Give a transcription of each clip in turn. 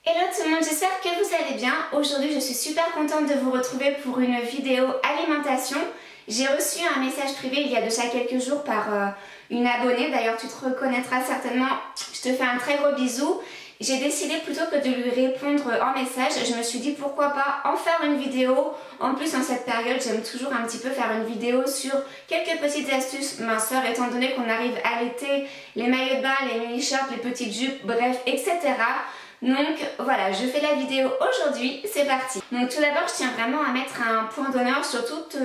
Hello tout le monde, j'espère que vous allez bien. Aujourd'hui je suis super contente de vous retrouver pour une vidéo alimentation. J'ai reçu un message privé il y a de ça quelques jours par une abonnée, d'ailleurs tu te reconnaîtras certainement, je te fais un très gros bisou. J'ai décidé plutôt que de lui répondre en message, je me suis dit pourquoi pas en faire une vidéo. En plus en cette période j'aime toujours un petit peu faire une vidéo sur quelques petites astuces minceurs étant donné qu'on arrive à l'été, les maillots de bain, les mini-shorts, les petites jupes, bref etc. Donc voilà, je fais la vidéo aujourd'hui, c'est parti. Donc tout d'abord je tiens vraiment à mettre un point d'honneur sur toutes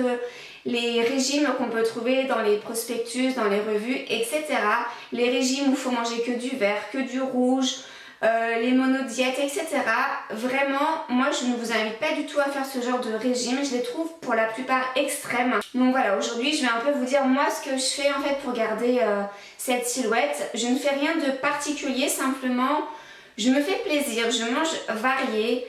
les régimes qu'on peut trouver dans les prospectus, dans les revues, etc. Les régimes où il faut manger que du vert, que du rouge, les monodiètes, etc. Vraiment, moi je ne vous invite pas du tout à faire ce genre de régime, je les trouve pour la plupart extrêmes. Donc voilà, aujourd'hui je vais un peu vous dire moi ce que je fais en fait pour garder cette silhouette. Je ne fais rien de particulier, simplement je me fais plaisir, je mange varié.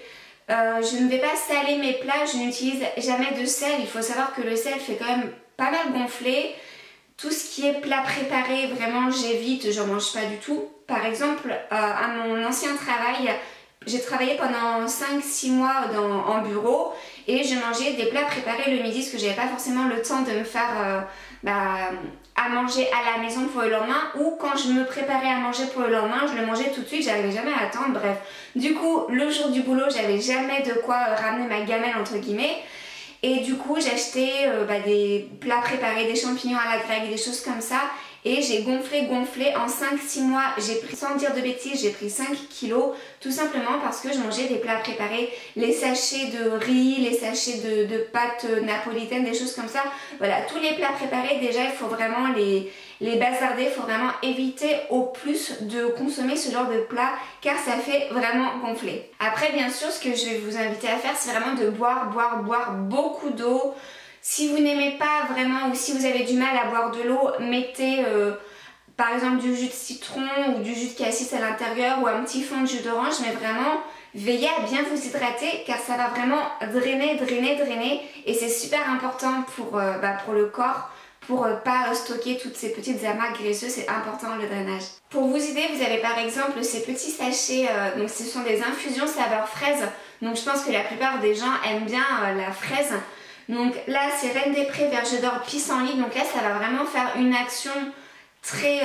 Je ne vais pas saler mes plats, je n'utilise jamais de sel. Il faut savoir que le sel fait quand même pas mal gonfler. Tout ce qui est plat préparé, vraiment j'évite, je n'en mange pas du tout. Par exemple, à mon ancien travail, j'ai travaillé pendant 5-6 mois en bureau et je mangeais des plats préparés le midi parce que j'avais pas forcément le temps de me faire à manger à la maison pour le lendemain, ou quand je me préparais à manger pour le lendemain, je le mangeais tout de suite, j'arrivais jamais à attendre, bref. Du coup, le jour du boulot, j'avais jamais de quoi ramener ma gamelle entre guillemets. Et du coup j'achetais des plats préparés, des champignons à la grecque, des choses comme ça. Et j'ai gonflé en 5-6 mois, j'ai pris, sans dire de bêtises, j'ai pris 5 kilos. Tout simplement parce que je mangeais des plats préparés, les sachets de riz, les sachets de pâtes napolitaines, des choses comme ça. Voilà, tous les plats préparés, déjà il faut vraiment les bazarder, il faut vraiment éviter au plus de consommer ce genre de plat car ça fait vraiment gonfler. Après bien sûr ce que je vais vous inviter à faire c'est vraiment de boire beaucoup d'eau. Si vous n'aimez pas vraiment ou si vous avez du mal à boire de l'eau, mettez par exemple du jus de citron ou du jus de cassis à l'intérieur ou un petit fond de jus d'orange, mais vraiment veillez à bien vous hydrater car ça va vraiment drainer et c'est super important pour le corps. Pour pas stocker toutes ces petites amas graisseuses, c'est important le drainage. Pour vous aider, vous avez par exemple ces petits sachets, donc ce sont des infusions saveur fraise. Donc je pense que la plupart des gens aiment bien la fraise. Donc là c'est Reine des Prés, Verge d'Or, Pissenlit. Donc là ça va vraiment faire une action très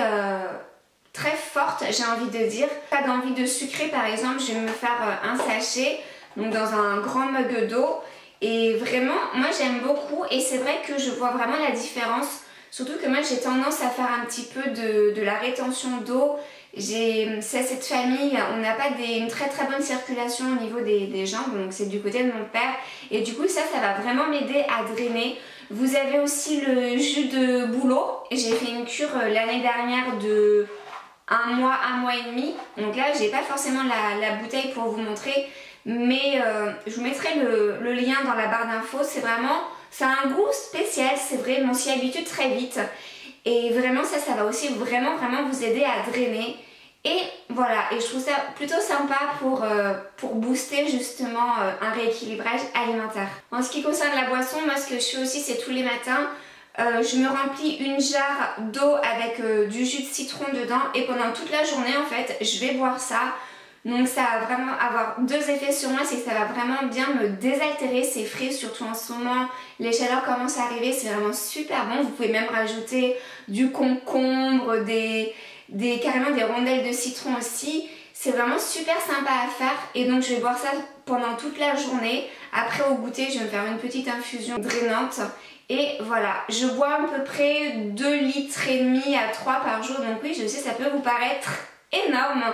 forte, j'ai envie de dire. Pas d'envie de sucrer par exemple, je vais me faire un sachet donc dans un grand mug d'eau. Et vraiment, moi j'aime beaucoup et c'est vrai que je vois vraiment la différence. Surtout que moi j'ai tendance à faire un petit peu de la rétention d'eau. C'est cette famille, on n'a pas une très bonne circulation au niveau des jambes, donc c'est du côté de mon père. Et du coup ça va vraiment m'aider à drainer. Vous avez aussi le jus de bouleau. J'ai fait une cure l'année dernière de un mois et demi. Donc là j'ai pas forcément la bouteille pour vous montrer. Mais je vous mettrai le lien dans la barre d'infos. C'est vraiment, ça a un goût spécial, c'est vrai, mais on s'y habitue très vite. Et vraiment ça va aussi vraiment vous aider à drainer. Et voilà, et je trouve ça plutôt sympa pour booster justement un rééquilibrage alimentaire. En ce qui concerne la boisson, moi ce que je fais aussi c'est tous les matins, je me remplis une jarre d'eau avec du jus de citron dedans et pendant toute la journée en fait je vais boire ça. Donc ça va vraiment avoir deux effets sur moi, c'est que ça va vraiment bien me désaltérer, c'est frais surtout en ce moment, les chaleurs commencent à arriver, c'est vraiment super bon. Vous pouvez même rajouter du concombre, carrément des rondelles de citron aussi, c'est vraiment super sympa à faire et donc je vais boire ça pendant toute la journée. Après au goûter je vais me faire une petite infusion drainante et voilà, je bois à peu près 2,5 litres à 3 par jour, donc oui je sais ça peut vous paraître énorme.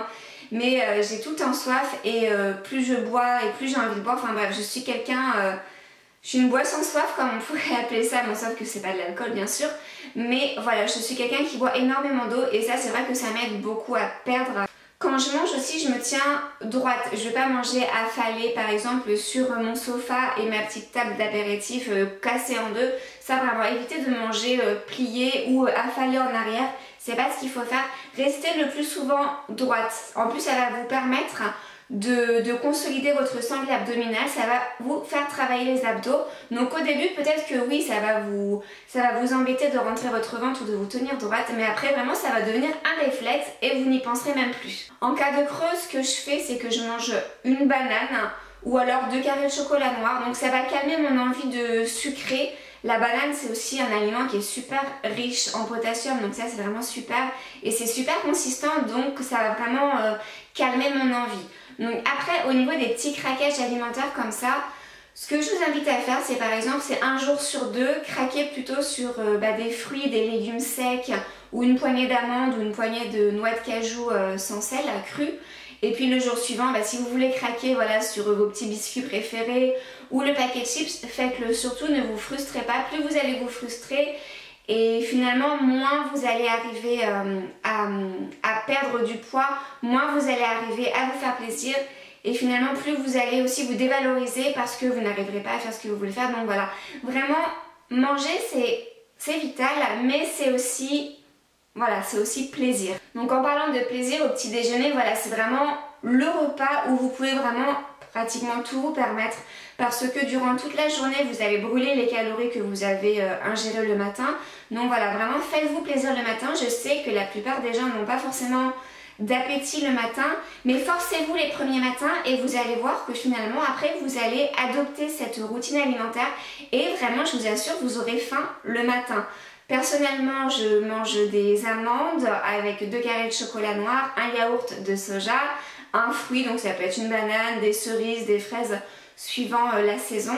Mais j'ai tout le temps soif et plus je bois et plus j'ai envie de boire. Enfin bref, je suis quelqu'un, je suis une boisson soif comme on pourrait appeler ça, bon sauf que c'est pas de l'alcool bien sûr. Mais voilà, je suis quelqu'un qui boit énormément d'eau et ça c'est vrai que ça m'aide beaucoup à perdre. Quand je mange aussi, je me tiens droite. Je vais pas manger affalée par exemple sur mon sofa et ma petite table d'apéritif cassée en deux. Ça vraiment, éviter de manger plié ou affalée en arrière. C'est pas ce qu'il faut faire. Restez le plus souvent droite. En plus, ça va vous permettre de consolider votre sangle abdominale, ça va vous faire travailler les abdos. Donc au début peut-être que oui, ça va vous embêter de rentrer votre ventre ou de vous tenir droite, mais après vraiment ça va devenir un réflexe et vous n'y penserez même plus. En cas de creux, ce que je fais, c'est que je mange une banane ou alors 2 carrés de chocolat noir, donc ça va calmer mon envie de sucrer. La banane, c'est aussi un aliment qui est super riche en potassium, donc ça c'est vraiment super et c'est super consistant, donc ça va vraiment calmer mon envie. Donc après, au niveau des petits craquages alimentaires comme ça, ce que je vous invite à faire, c'est par exemple, c'est un jour sur deux, craquer plutôt sur des fruits, des légumes secs ou une poignée d'amandes ou une poignée de noix de cajou sans sel, crues. Et puis le jour suivant, si vous voulez craquer voilà, sur vos petits biscuits préférés ou le paquet de chips, faites-le surtout, ne vous frustrez pas. Plus vous allez vous frustrer et finalement moins vous allez arriver à perdre du poids, moins vous allez arriver à vous faire plaisir. Et finalement plus vous allez aussi vous dévaloriser parce que vous n'arriverez pas à faire ce que vous voulez faire. Donc voilà, vraiment manger c'est vital, mais c'est aussi... Voilà, c'est aussi plaisir. Donc en parlant de plaisir au petit déjeuner, voilà, c'est vraiment le repas où vous pouvez vraiment pratiquement tout vous permettre parce que durant toute la journée, vous allez brûler les calories que vous avez ingérées le matin. Donc voilà, vraiment faites-vous plaisir le matin. Je sais que la plupart des gens n'ont pas forcément d'appétit le matin, mais forcez-vous les premiers matins et vous allez voir que finalement après vous allez adopter cette routine alimentaire et vraiment je vous assure vous aurez faim le matin. Personnellement, je mange des amandes avec 2 carrés de chocolat noir, un yaourt de soja, un fruit, donc ça peut être une banane, des cerises, des fraises, suivant la saison.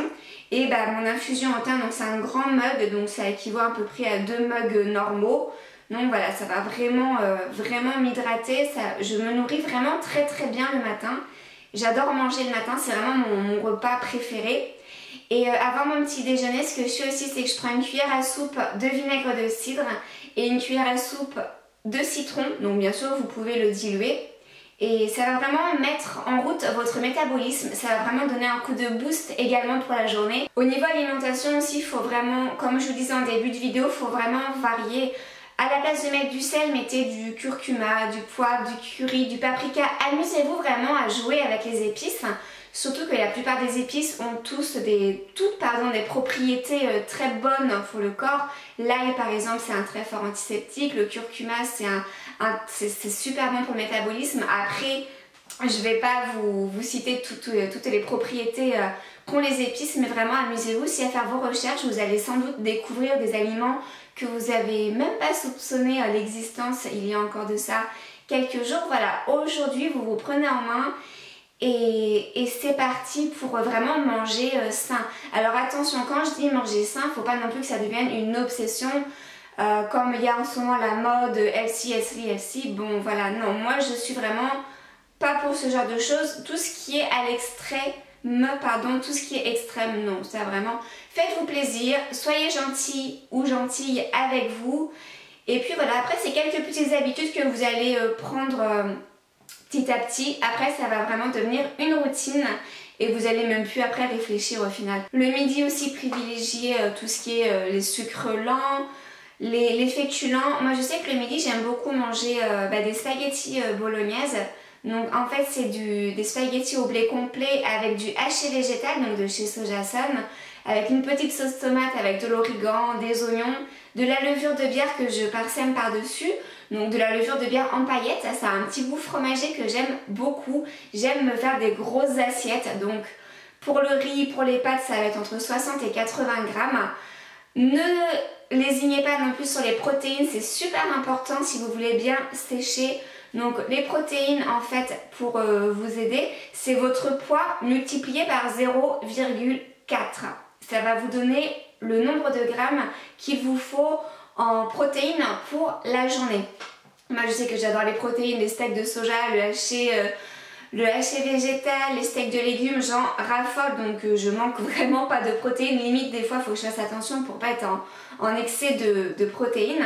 Et mon infusion en thym, donc c'est un grand mug, donc ça équivaut à peu près à 2 mugs normaux. Donc voilà, ça va vraiment, vraiment m'hydrater. Je me nourris vraiment très très bien le matin. J'adore manger le matin, c'est vraiment mon repas préféré. Et avant mon petit déjeuner, ce que je fais aussi, c'est que je prends une cuillère à soupe de vinaigre de cidre et une cuillère à soupe de citron. Donc bien sûr, vous pouvez le diluer. Et ça va vraiment mettre en route votre métabolisme. Ça va vraiment donner un coup de boost également pour la journée. Au niveau alimentation aussi, il faut vraiment, comme je vous disais en début de vidéo, il faut vraiment varier. À la place de mettre du sel, mettez du curcuma, du poivre, du curry, du paprika. Amusez-vous vraiment à jouer avec les épices. Surtout que la plupart des épices ont toutes des propriétés très bonnes pour le corps. L'ail par exemple c'est un très fort antiseptique, le curcuma c'est super bon pour le métabolisme. Après je ne vais pas vous citer toutes les propriétés qu'ont les épices, mais vraiment amusez-vous aussi à faire vos recherches. Vous allez sans doute découvrir des aliments que vous n'avez même pas soupçonné l'existence il y a encore de ça quelques jours. Voilà, aujourd'hui vous vous prenez en main. Et c'est parti pour vraiment manger sain. Alors attention, quand je dis manger sain, il ne faut pas non plus que ça devienne une obsession comme il y a en ce moment la mode healthy. Bon voilà, non, moi je suis vraiment pas pour ce genre de choses. Tout ce qui est à l'extrême, tout ce qui est extrême, non, ça vraiment. Faites-vous plaisir, soyez gentils ou gentilles avec vous. Et puis voilà, après c'est quelques petites habitudes que vous allez prendre... petit à petit, après ça va vraiment devenir une routine et vous allez même plus après réfléchir au final. Le midi aussi privilégier tout ce qui est les sucres lents, les féculents. Moi je sais que le midi j'aime beaucoup manger des spaghettis bolognaises. Donc en fait c'est des spaghettis au blé complet avec du haché végétal, donc de chez Sojason, avec une petite sauce tomate avec de l'origan, des oignons, de la levure de bière que je parsème par-dessus. Donc de la levure de bière en paillettes, ça a un petit goût fromager que j'aime beaucoup. J'aime me faire des grosses assiettes, donc pour le riz, pour les pâtes, ça va être entre 60 et 80 grammes. Ne lésignez pas non plus sur les protéines, c'est super important si vous voulez bien sécher. Donc les protéines en fait pour vous aider, c'est votre poids multiplié par 0,4. Ça va vous donner le nombre de grammes qu'il vous faut en protéines pour la journée. Moi je sais que j'adore les protéines, les steaks de soja, le haché végétal, les steaks de légumes, j'en raffole, donc je manque vraiment pas de protéines. Limite des fois il faut que je fasse attention pour pas être en excès de protéines.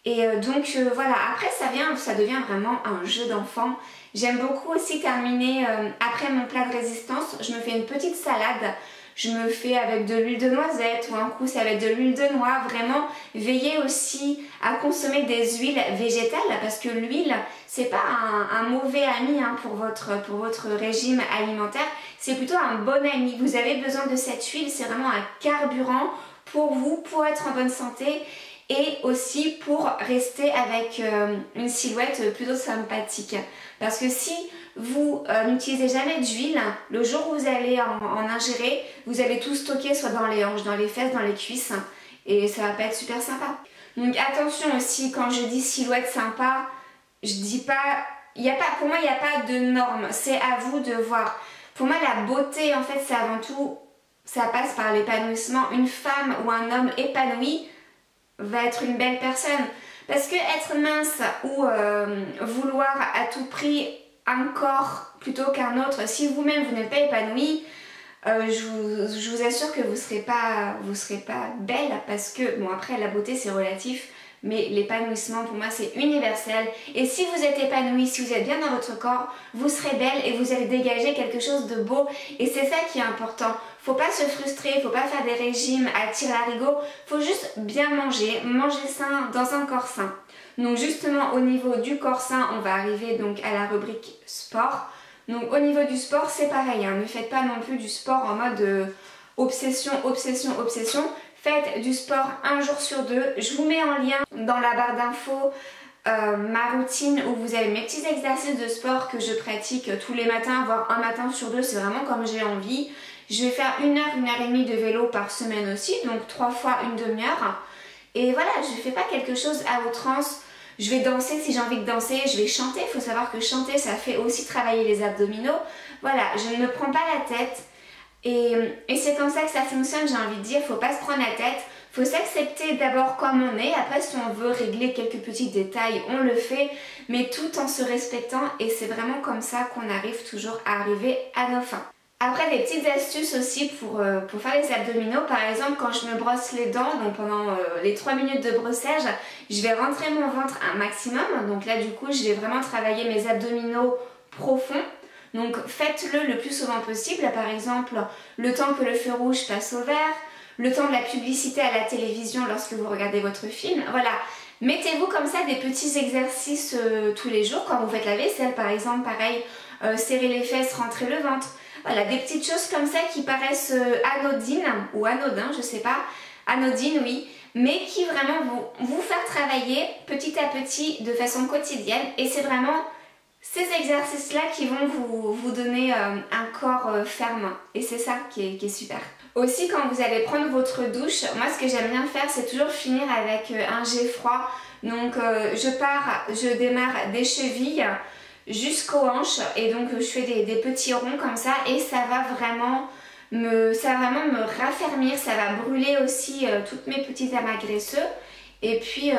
Et donc voilà, après ça devient vraiment un jeu d'enfant. J'aime beaucoup aussi terminer après mon plat de résistance, je me fais une petite salade. je me fais avec de l'huile de noisette ou un coup c'est avec de l'huile de noix. Vraiment, veillez aussi à consommer des huiles végétales parce que l'huile, c'est pas un mauvais ami hein, pour votre régime alimentaire, c'est plutôt un bon ami. Vous avez besoin de cette huile, c'est vraiment un carburant pour vous, pour être en bonne santé et aussi pour rester avec une silhouette plutôt sympathique. Parce que si vous n'utilisez jamais d'huile, le jour où vous allez en ingérer, vous allez tout stocker soit dans les hanches, dans les fesses, dans les cuisses et ça va pas être super sympa. Donc attention aussi, quand je dis silhouette sympa, je dis pas, pour moi il n'y a pas de norme, c'est à vous de voir. Pour moi la beauté en fait c'est avant tout, ça passe par l'épanouissement. Une femme ou un homme épanoui va être une belle personne. Parce que être mince ou vouloir à tout prix un corps plutôt qu'un autre, si vous-même vous n'êtes pas épanoui, je vous assure que vous serez pas belle parce que, bon après la beauté c'est relatif, mais l'épanouissement pour moi c'est universel et si vous êtes épanoui, si vous êtes bien dans votre corps, vous serez belle et vous allez dégager quelque chose de beau et c'est ça qui est important. Faut pas se frustrer, faut pas faire des régimes à tire-larigot, faut juste bien manger, manger sain dans un corps sain. Donc justement au niveau du corps sain, on va arriver donc à la rubrique sport. Donc au niveau du sport c'est pareil, hein, ne faites pas non plus du sport en mode obsession, obsession, obsession. Faites du sport un jour sur deux. Je vous mets en lien dans la barre d'infos ma routine où vous avez mes petits exercices de sport que je pratique tous les matins, voire un matin sur deux, c'est vraiment comme j'ai envie. Je vais faire 1 heure, 1 heure et demie de vélo par semaine aussi, donc 3 fois une demi-heure. Et voilà, je ne fais pas quelque chose à outrance. Je vais danser si j'ai envie de danser, je vais chanter. Il faut savoir que chanter, ça fait aussi travailler les abdominaux. Voilà, je ne me prends pas la tête. Et c'est comme ça que ça fonctionne, j'ai envie de dire. Faut pas se prendre la tête. Faut s'accepter d'abord comme on est. Après, si on veut régler quelques petits détails, on le fait. Mais tout en se respectant. Et c'est vraiment comme ça qu'on arrive toujours à arriver à nos fins. Après, des petites astuces aussi pour faire les abdominaux. Par exemple, quand je me brosse les dents, donc pendant les 3 minutes de brossage, je vais rentrer mon ventre un maximum. Donc là, du coup, je vais vraiment travailler mes abdominaux profonds. Donc faites-le le plus souvent possible. Par exemple, le temps que le feu rouge passe au vert, le temps de la publicité à la télévision lorsque vous regardez votre film. Voilà. Mettez-vous comme ça des petits exercices tous les jours. Quand vous faites la vaisselle, par exemple, pareil, serrer les fesses, rentrer le ventre. Voilà, des petites choses comme ça qui paraissent anodines ou anodins, je sais pas, anodines oui, mais qui vraiment vont vous faire travailler petit à petit de façon quotidienne et c'est vraiment ces exercices-là qui vont vous donner un corps ferme et c'est ça qui est super. Aussi quand vous allez prendre votre douche, moi ce que j'aime bien faire c'est toujours finir avec un jet froid, donc je démarre des chevilles jusqu'aux hanches et donc je fais des petits ronds comme ça et ça va vraiment me raffermir, ça va brûler aussi toutes mes petits amas graisseux et puis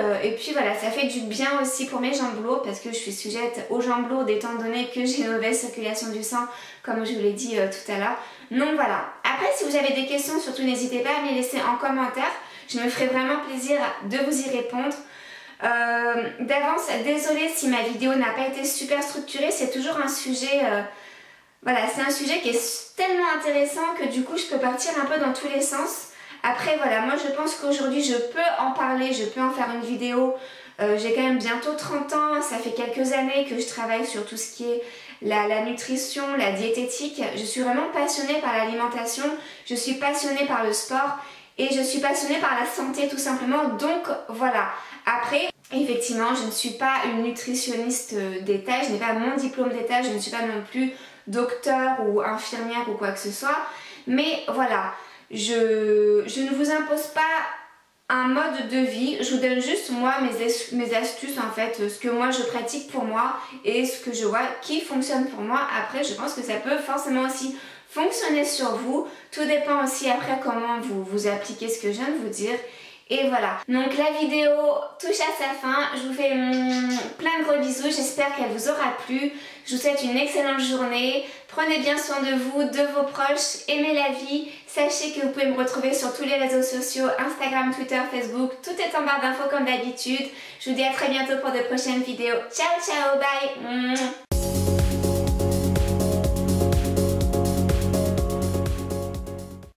voilà, ça fait du bien aussi pour mes jambes lourdes parce que je suis sujette aux jambes lourdes étant donné que j'ai une mauvaise circulation du sang comme je vous l'ai dit tout à l'heure. Donc voilà, après si vous avez des questions surtout n'hésitez pas à me les laisser en commentaire, je me ferai vraiment plaisir de vous y répondre. D'avance, désolée si ma vidéo n'a pas été super structurée, c'est toujours un sujet, voilà, c'est un sujet qui est tellement intéressant que du coup je peux partir un peu dans tous les sens. Après voilà, moi je pense qu'aujourd'hui je peux en parler, je peux en faire une vidéo, j'ai quand même bientôt 30 ans, ça fait quelques années que je travaille sur tout ce qui est la nutrition, la diététique, je suis vraiment passionnée par l'alimentation, je suis passionnée par le sport et je suis passionnée par la santé tout simplement, donc voilà. Après, effectivement, je ne suis pas une nutritionniste d'État, je n'ai pas mon diplôme d'État, je ne suis pas non plus docteur ou infirmière ou quoi que ce soit. Mais voilà, je ne vous impose pas un mode de vie, je vous donne juste moi mes astuces en fait, ce que moi je pratique pour moi et ce que je vois qui fonctionne pour moi. Après, je pense que ça peut forcément aussi fonctionner sur vous. Tout dépend aussi après comment vous appliquez ce que je viens de vous dire. Et voilà, donc la vidéo touche à sa fin, je vous fais plein de gros bisous, j'espère qu'elle vous aura plu, je vous souhaite une excellente journée, prenez bien soin de vous, de vos proches, aimez la vie, sachez que vous pouvez me retrouver sur tous les réseaux sociaux, Instagram, Twitter, Facebook, tout est en barre d'infos comme d'habitude, je vous dis à très bientôt pour de prochaines vidéos, ciao ciao, bye.